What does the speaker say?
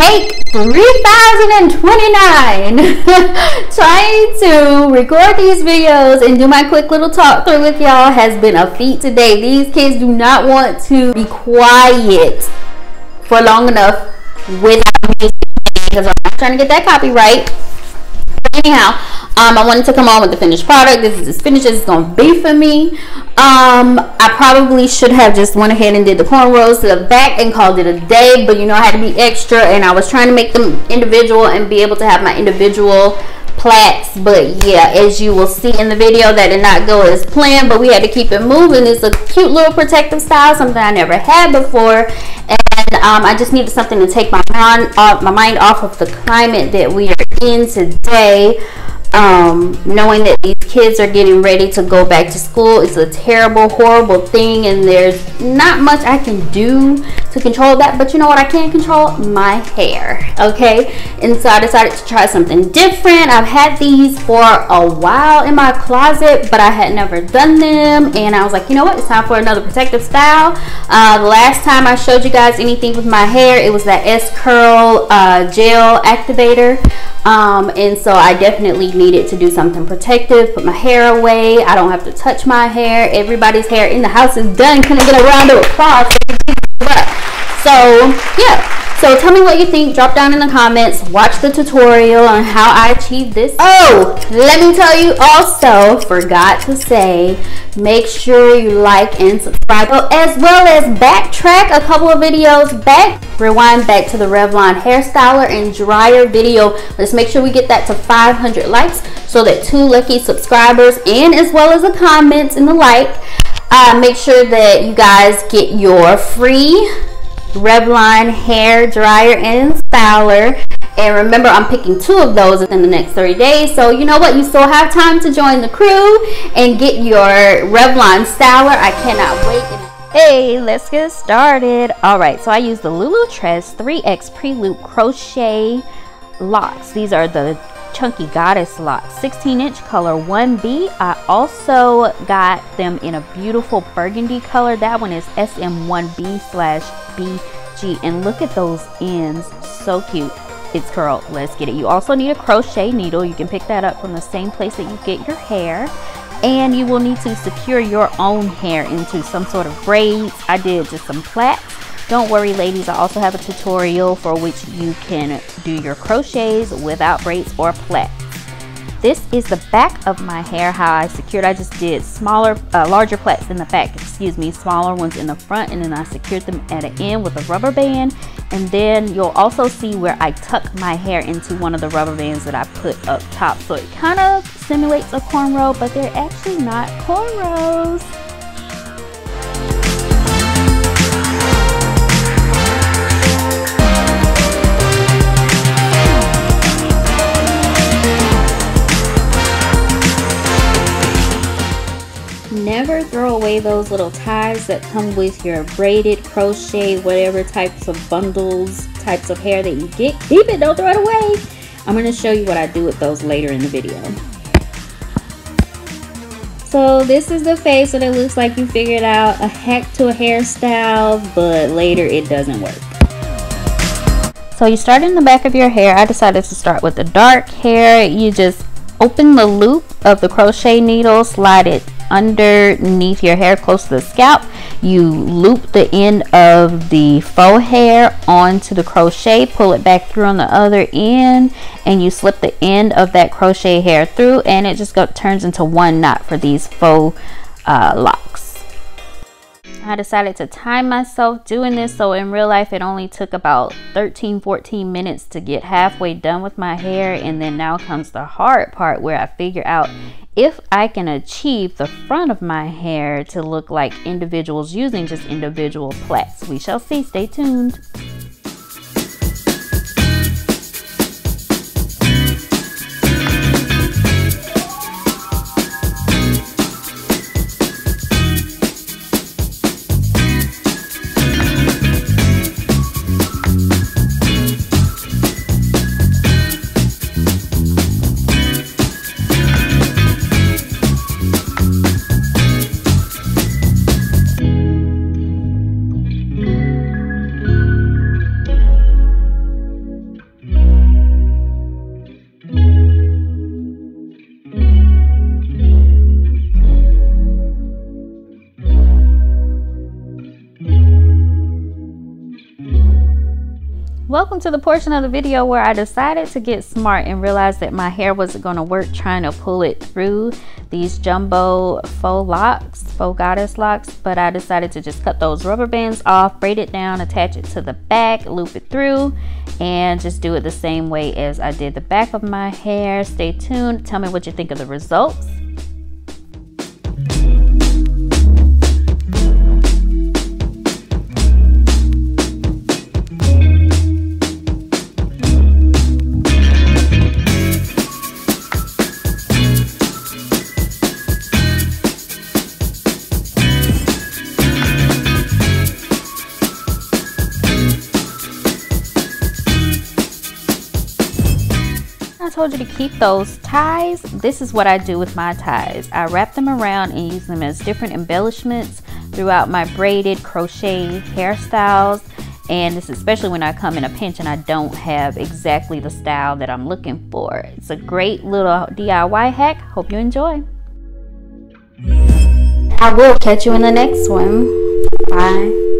take 3029 trying to record these videos and do my quick little talk through with y'all has been a feat today. These kids do not want to be quiet for long enough without music because I'm not trying to get that copyright. Anyhow, I wanted to come on with the finished product. This is as finished as it's gonna be for me. I probably should have just went ahead and did the cornrows to the back and called it a day, but you know I had to be extra and I was trying to make them individual and be able to have my individual plaits. But yeah, as you will see in the video, that did not go as planned, but we had to keep it moving. It's a cute little protective style, something I never had before, and I just needed something to take my mind off of the climate that we are in today. Knowing that these kids are getting ready to go back to school is a terrible, horrible thing, and there's not much I can do to control that. But you know what I can control? My hair. Okay, and so I decided to try something different. I've had these for a while in my closet, but I had never done them, and I was like, you know what, it's time for another protective style. The last time I showed you guys anything with my hair, it was that S-Curl gel activator. And so I definitely needed to do something protective, put my hair away. I don't have to touch my hair. Everybody's hair in the house is done. Can I get a round of applause? So yeah, so tell me what you think. Drop down in the comments. Watch the tutorial on how I achieved this. Oh, let me tell you also, forgot to say, make sure you like and subscribe, as well as backtrack a couple of videos back. Rewind back to the Revlon hairstyler and dryer video. Let's make sure we get that to 500 likes so that 2 lucky subscribers, and as well as the comments and the like, make sure that you guys get your free Revlon hair dryer and styler. And remember, I'm picking 2 of those within the next 30 days. So you know what? You still have time to join the crew and get your Revlon styler. I cannot wait. Hey, let's get started. All right, so I use the Locs 3X pre-loop crochet locks. These are the chunky goddess locks, 16-inch color 1B. I also got them in a beautiful burgundy color. That one is SM1B/BG, and look at those ends, so cute. It's curled. Let's get it. You also need a crochet needle. You can pick that up from the same place that you get your hair, and you will need to secure your own hair into some sort of braids. I did just some plaits. Don't worry, ladies, I also have a tutorial for which you can do your crochets without braids or plaits. This is the back of my hair, how I secured. I just did larger plaits in the back, smaller ones in the front, and then I secured them at an end with a rubber band. And then you'll also see where I tuck my hair into one of the rubber bands that I put up top. So it kind of simulates a cornrow, but they're actually not cornrows. Never throw away those little ties that come with your braided, crochet, whatever types of bundles, types of hair that you get. Keep it, don't throw it away. I'm going to show you what I do with those later in the video. So this is the face, and it looks like you figured out a hack to a hairstyle, but later it doesn't work. So you start in the back of your hair. I decided to start with the dark hair. You just open the loop of the crochet needle, slide it underneath your hair close to the scalp. You loop the end of the faux hair onto the crochet, pull it back through on the other end, and you slip the end of that crochet hair through, and it just turns into one knot for these faux locks. I decided to time myself doing this, so in real life it only took about 13-14 minutes to get halfway done with my hair. And then now comes the hard part, where I figure out if I can achieve the front of my hair to look like individuals using just individual plaits. We shall see. Stay tuned. Welcome to the portion of the video where I decided to get smart and realized that my hair wasn't going to work trying to pull it through these jumbo faux locks, faux goddess locks, but I decided to just cut those rubber bands off, braid it down, attach it to the back, loop it through, and just do it the same way as I did the back of my hair. Stay tuned. Tell me what you think of the results. I told you to keep those ties. This is what I do with my ties. I wrap them around and use them as different embellishments throughout my braided crochet hairstyles. And this is especially when I come in a pinch and I don't have exactly the style that I'm looking for. It's a great little DIY hack. Hope you enjoy. I will catch you in the next one. Bye.